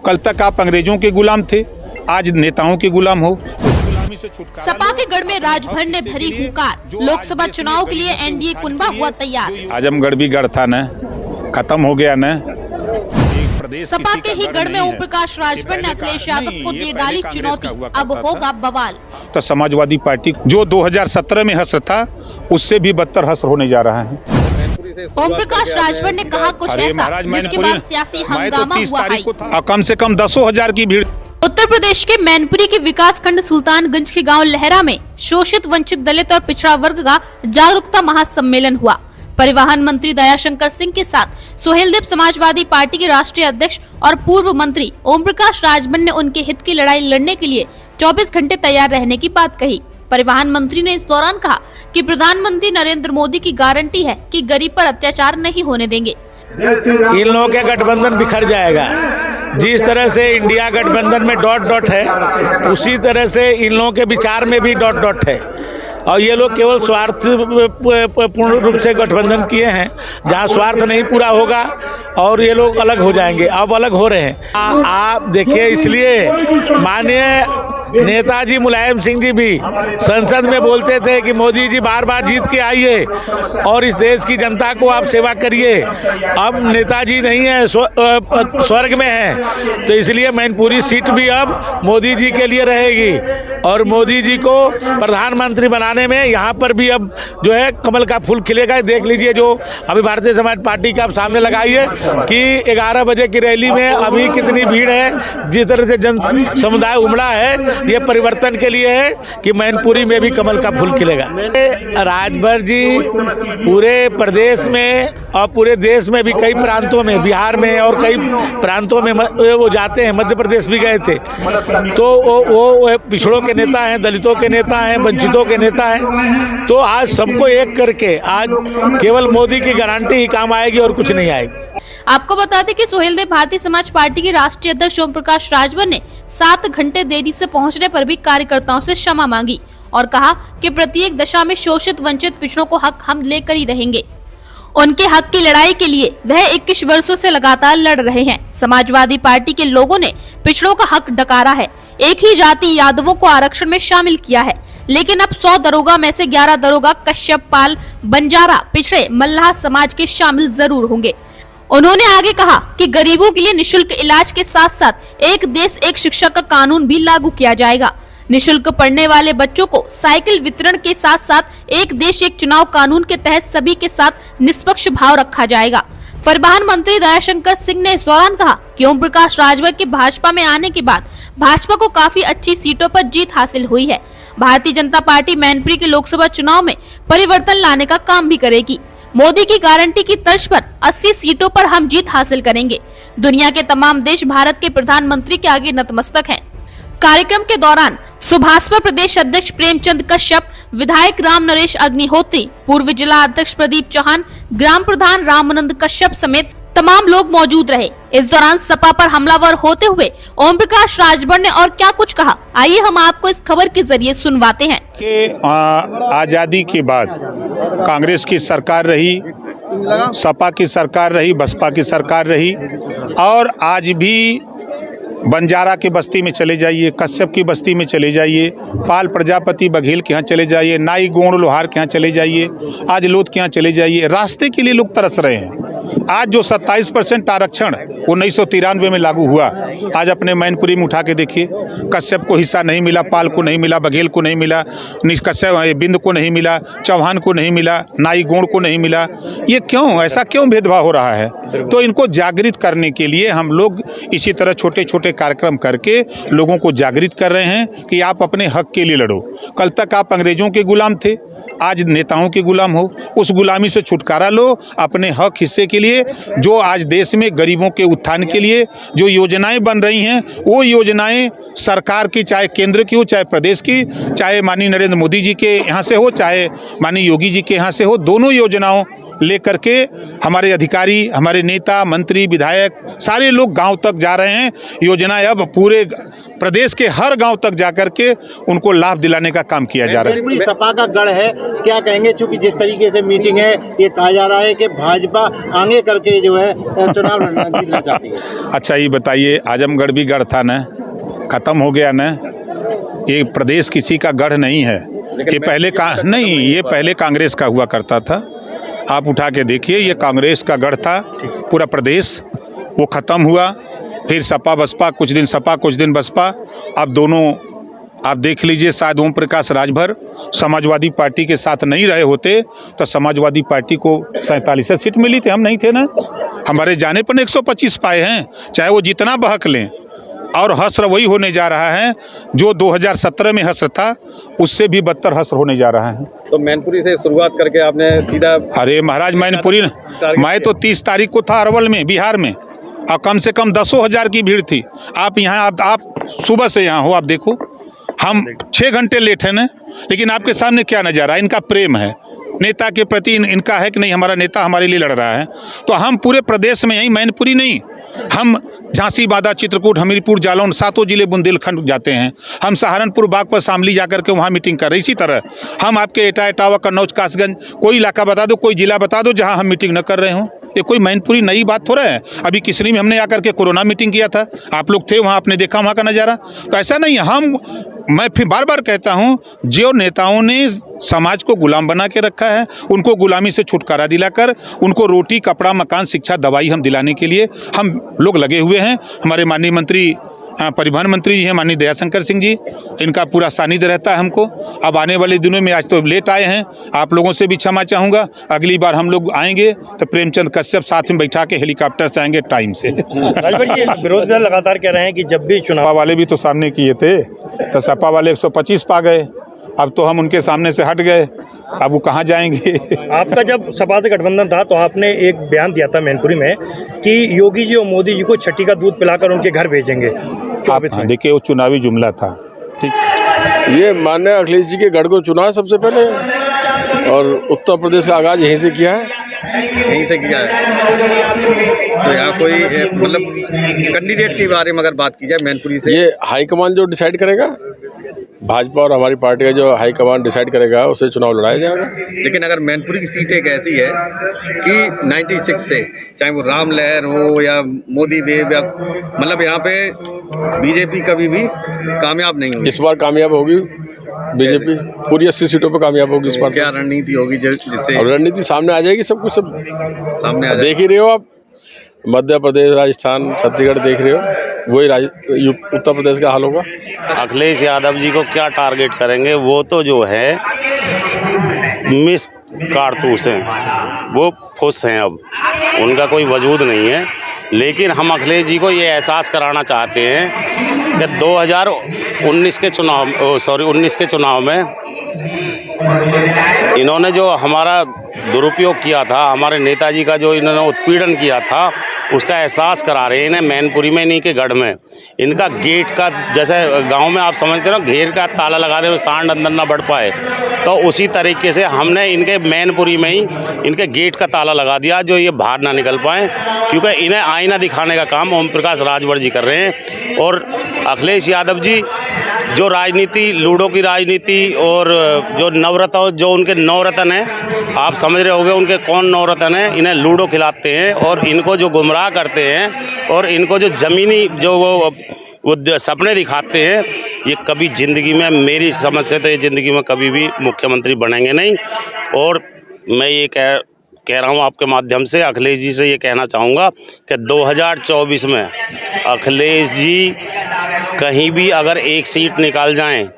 कल तक आप अंग्रेजों के गुलाम थे, आज नेताओं के गुलाम हो। सपा के गढ़ में राजभर ने भरी हुंकार, लोकसभा चुनाव के लिए एनडीए कुनबा हुआ तैयार। आजमगढ़ भी गढ़ था न, खत्म हो गया न। सपा के ही गढ़ में ओम प्रकाश राजभर ने अखिलेश यादव को दे डाली चुनौती, अब होगा बवाल। तो समाजवादी पार्टी जो 2017 में हश्र था, उससे भी बदतर हश्र होने जा रहा है। ओम प्रकाश राजभर ने कहा कुछ ऐसा जिसके बाद सियासी हंगामा हुआ है। कम से कम 10,000 की भीड़। उत्तर प्रदेश के मैनपुरी के विकास खंड सुल्तानगंज के गांव लहरा में शोषित, वंचित, दलित और पिछड़ा वर्ग का जागरूकता महासम्मेलन हुआ। परिवहन मंत्री दयाशंकर सिंह के साथ सोहेलदेव समाजवादी पार्टी के राष्ट्रीय अध्यक्ष और पूर्व मंत्री ओम प्रकाश राजभर ने उनके हित की लड़ाई लड़ने के लिए 24 घंटे तैयार रहने की बात कही। परिवहन मंत्री ने इस दौरान कहा कि प्रधानमंत्री नरेंद्र मोदी की गारंटी है कि गरीब पर अत्याचार नहीं होने देंगे। इन लोगों के गठबंधन बिखर जाएगा। जिस तरह से इंडिया गठबंधन में डॉट डॉट है, उसी तरह से इन लोगों के विचार में भी डॉट डॉट है। और ये लोग केवल स्वार्थ पूर्ण रूप से गठबंधन किए हैं, जहाँ स्वार्थ नहीं पूरा होगा और ये लोग अलग हो जाएंगे। अब अलग हो रहे हैं। आप देखिए, इसलिए माननीय नेताजी मुलायम सिंह जी भी संसद में बोलते थे कि मोदी जी बार बार जीत के आइए और इस देश की जनता को आप सेवा करिए। अब नेताजी नहीं है, स्वर्ग में है, तो इसलिए मैनपुरी सीट भी अब मोदी जी के लिए रहेगी और मोदी जी को प्रधानमंत्री बनाने में यहाँ पर भी अब जो है कमल का फूल खिलेगा। देख लीजिए, जो अभी भारतीय समाज पार्टी का आप सामने लगाइए कि 11 बजे की रैली में अभी कितनी भीड़ है। जिस तरह से जन समुदाय उमड़ा है, ये परिवर्तन के लिए है कि मैनपुरी में भी कमल का फूल खिलेगा। राजभर जी पूरे प्रदेश में और पूरे देश में भी कई प्रांतों में, बिहार में और कई प्रांतों में वो जाते हैं। मध्य प्रदेश भी गए थे। तो वो पिछड़ों के नेता हैं, दलितों के नेता हैं, वंचितों के नेता हैं। तो आज सबको एक करके आज केवल मोदी की गारंटी ही काम आएगी और कुछ नहीं आएगी। आपको बता दें कि सोहेलदेव भारतीय समाज पार्टी के राष्ट्रीय अध्यक्ष ओम प्रकाश राजभर ने 7 घंटे देरी से पहुंचने पर भी कार्यकर्ताओं से क्षमा मांगी और कहा कि प्रत्येक दशा में शोषित, वंचित, पिछड़ों को हक हम लेकर ही रहेंगे। उनके हक की लड़ाई के लिए वह 21 वर्षों से लगातार लड़ रहे हैं। समाजवादी पार्टी के लोगों ने पिछड़ों का हक डकारा है। एक ही जाति यादवों को आरक्षण में शामिल किया है, लेकिन अब 100 दरोगा में से 11 दरोगा कश्यप, पाल, बंजारा, पिछड़े, मल्लाह समाज के शामिल जरूर होंगे। उन्होंने आगे कहा कि गरीबों के लिए निशुल्क इलाज के साथ साथ एक देश एक शिक्षा का कानून भी लागू किया जाएगा। निशुल्क पढ़ने वाले बच्चों को साइकिल वितरण के साथ साथ एक देश एक चुनाव कानून के तहत सभी के साथ निष्पक्ष भाव रखा जाएगा। परिवहन मंत्री दयाशंकर सिंह ने इस दौरान कहा कि ओम प्रकाश राजभर के भाजपा में आने के बाद भाजपा को काफी अच्छी सीटों पर जीत हासिल हुई है। भारतीय जनता पार्टी मैनपुरी के लोकसभा चुनाव में परिवर्तन लाने का काम भी करेगी। मोदी की गारंटी की तर्ज पर 80 सीटों पर हम जीत हासिल करेंगे। दुनिया के तमाम देश भारत के प्रधानमंत्री के आगे नतमस्तक हैं। कार्यक्रम के दौरान सुभाषपा प्रदेश अध्यक्ष प्रेमचंद कश्यप, विधायक राम नरेश अग्निहोत्री, पूर्व जिला अध्यक्ष प्रदीप चौहान, ग्राम प्रधान रामानंद कश्यप समेत तमाम लोग मौजूद रहे। इस दौरान सपा पर हमलावर होते हुए ओम प्रकाश राजभर ने और क्या कुछ कहा, आइए हम आपको इस खबर के जरिए सुनवाते हैं। आजादी के बाद कांग्रेस की सरकार रही, सपा की सरकार रही, बसपा की सरकार रही और आज भी बंजारा के बस्ती में चले जाइए, कश्यप की बस्ती में चले जाइए, पाल प्रजापति बघेल के यहाँ चले जाइए, नाई गोंड लोहार के यहाँ चले जाइए, आज लोध के यहाँ चले जाइए। रास्ते के लिए लोग तरस रहे हैं। आज जो 27% आरक्षण 1993 में लागू हुआ, आज अपने मैनपुरी में उठा के देखिए। कश्यप को हिस्सा नहीं मिला, पाल को नहीं मिला, बघेल को नहीं मिला, कश्यप बिंद को नहीं मिला, चौहान को नहीं मिला, नाई गोंड को नहीं मिला। ये क्यों, ऐसा क्यों भेदभाव हो रहा है? तो इनको जागृत करने के लिए हम लोग इसी तरह छोटे छोटे कार्यक्रम करके लोगों को जागृत कर रहे हैं कि आप अपने हक के लिए लड़ो। कल तक आप अंग्रेजों के गुलाम थे, आज नेताओं के गुलाम हो। उस गुलामी से छुटकारा लो अपने हक हिस्से के लिए। जो आज देश में गरीबों के उत्थान के लिए जो योजनाएं बन रही हैं, वो योजनाएं सरकार की, चाहे केंद्र की हो, चाहे प्रदेश की, चाहे माननीय नरेंद्र मोदी जी के यहाँ से हो, चाहे माननीय योगी जी के यहाँ से हो, दोनों योजनाओं लेकर के हमारे अधिकारी, हमारे नेता, मंत्री, विधायक सारे लोग गांव तक जा रहे हैं। योजना अब पूरे प्रदेश के हर गांव तक जाकर के उनको लाभ दिलाने का काम किया जा रहा है। पूरी सपा का गढ़ है, क्या कहेंगे? चूंकि जिस तरीके से मीटिंग है, ये कहा जा रहा है कि भाजपा आगे करके जो है चुनाव लड़ना जीतना चाहती है। अच्छा ये बताइए, आजमगढ़ भी गढ़ था न, खत्म हो गया न? ये प्रदेश किसी का गढ़ नहीं है, ये पहले ये पहले कांग्रेस का हुआ करता था। आप उठा के देखिए, ये कांग्रेस का गढ़ था पूरा प्रदेश, वो ख़त्म हुआ। फिर सपा बसपा, कुछ दिन सपा कुछ दिन बसपा। अब दोनों आप देख लीजिए, शायद ओम प्रकाश राजभर समाजवादी पार्टी के साथ नहीं रहे होते तो समाजवादी पार्टी को 47 सीट मिली थी, हम नहीं थे ना। हमारे जाने पर 125 पाए हैं, चाहे वो जितना बहक लें। और हश्र वही होने जा रहा है जो 2017 में हश्र था, उससे भी बदतर हश्र होने जा रहा है। तो मैनपुरी से शुरुआत करके आपने सीधा, अरे महाराज मैनपुरी, मैं तो 30 तारीख को था अरवल में, बिहार में, और कम से कम 10,000 की भीड़ थी। आप यहाँ आप सुबह से यहाँ हो, आप देखो, हम 6 घंटे लेट हैं ना, लेकिन आपके सामने क्या नज़ारा है? इनका प्रेम है नेता के प्रति, इनका है कि नहीं हमारा नेता हमारे लिए लड़ रहा है। तो हम पूरे प्रदेश में, यही मैनपुरी नहीं, हम झांसी, बादा, चित्रकूट, हमीरपुर, जालौन, 7 जिले बुंदेलखंड जाते हैं। हम सहारनपुर, बागपत, शामली जाकर के वहाँ मीटिंग कर रहे। इसी तरह हम आपके एटा, इटावा, कन्नौज, कासगंज, कोई इलाका बता दो, कोई जिला बता दो जहाँ हम मीटिंग न कर रहे हों। ये कोई मैनपुरी नई बात थोड़ा है। अभी किसरी में हमने आकर के कोरोना मीटिंग किया था, आप लोग थे वहाँ, आपने देखा वहाँ का नज़ारा। तो ऐसा नहीं, मैं फिर बार बार कहता हूँ, जो नेताओं ने समाज को गुलाम बना के रखा है, उनको गुलामी से छुटकारा दिलाकर उनको रोटी, कपड़ा, मकान, शिक्षा, दवाई हम दिलाने के लिए हम लोग लगे हुए हैं। हमारे माननीय मंत्री, परिवहन मंत्री जी हैं माननीय दयाशंकर सिंह जी, इनका पूरा सानिध्य रहता है हमको। अब आने वाले दिनों में, आज तो लेट आए हैं, आप लोगों से भी क्षमा चाहूँगा। अगली बार हम लोग आएंगे तो प्रेमचंद कश्यप साथ में बैठा के हेलीकॉप्टर से आएंगे टाइम से। राजभर जी, विरोधी दल लगातार कह रहे हैं कि जब भी चुनाव वाले भी तो सामने किए थे, तो सपा वाले 125 पा गए, अब तो हम उनके सामने से हट गए, अब वो कहाँ जाएंगे? आपका जब सपा से गठबंधन था तो आपने एक बयान दिया था मैनपुरी में कि योगी जी और मोदी जी को छठी का दूध पिलाकर उनके घर भेजेंगे। देखिए, वो चुनावी जुमला था, ठीक। ये माननीय अखिलेश जी के गढ़ को चुना है सबसे पहले, और उत्तर प्रदेश का आगाज यहीं से किया है। यहीं से किया है। तो यहाँ कोई मतलब कैंडिडेट के बारे में अगर बात की जाए मैनपुरी से, ये हाईकमान जो डिसाइड करेगा, भाजपा और हमारी पार्टी का जो हाईकमान डिसाइड करेगा, उससे चुनाव लड़ाया जाएगा। लेकिन अगर मैनपुरी की सीट एक ऐसी है कि 96 से, चाहे वो राम लहर हो या मोदी वेव, या मतलब यहाँ पे बीजेपी कभी भी कामयाब नहीं हुई। इस बार कामयाब होगी बीजेपी, पूरी 80 सीटों पे कामयाब होगी इस बार। क्या रणनीति होगी जिससे रणनीति सामने आ जाएगी? सब कुछ सब सामने आ जाएगी। देख ही रहे हो आप, मध्य प्रदेश, राजस्थान, छत्तीसगढ़ देख रहे हो, वही उत्तर प्रदेश का हाल होगा। अखिलेश यादव जी को क्या टारगेट करेंगे? वो तो जो है मिस कारतूस हैं, वो फुस हैं, अब उनका कोई वजूद नहीं है। लेकिन हम अखिलेश जी को ये एहसास कराना चाहते हैं कि 2019 के चुनाव में इन्होंने जो हमारा दुरुपयोग किया था, हमारे नेताजी का जो इन्होंने उत्पीड़न किया था, उसका एहसास करा रहे हैं इन्हें मैनपुरी में, इन्हीं के गढ़ में। इनका गेट का, जैसे गांव में आप समझते हो घेर का ताला लगा दे, सांड अंदर ना बढ़ पाए, तो उसी तरीके से हमने इनके मैनपुरी में ही इनके गेट का ताला लगा दिया, जो ये बाहर ना निकल पाएँ, क्योंकि इन्हें आईना दिखाने का काम ओम प्रकाश राजभर जी कर रहे हैं। और अखिलेश यादव जी जो राजनीति, लूडो की राजनीति, और जो नवरत्न, जो उनके नवरत्न हैं, आप समझ रहे होंगे उनके कौन नवरत्न हैं, इन्हें लूडो खिलाते हैं और इनको जो गुमराह करते हैं, और इनको जो ज़मीनी जो वो सपने दिखाते हैं, ये कभी ज़िंदगी में, मेरी समझ से तो ये ज़िंदगी में कभी भी मुख्यमंत्री बनेंगे नहीं। और मैं ये कह रहा हूँ आपके माध्यम से अखिलेश जी से ये कहना चाहूँगा कि 2024 में अखिलेश जी कहीं भी अगर एक सीट निकाल जाएं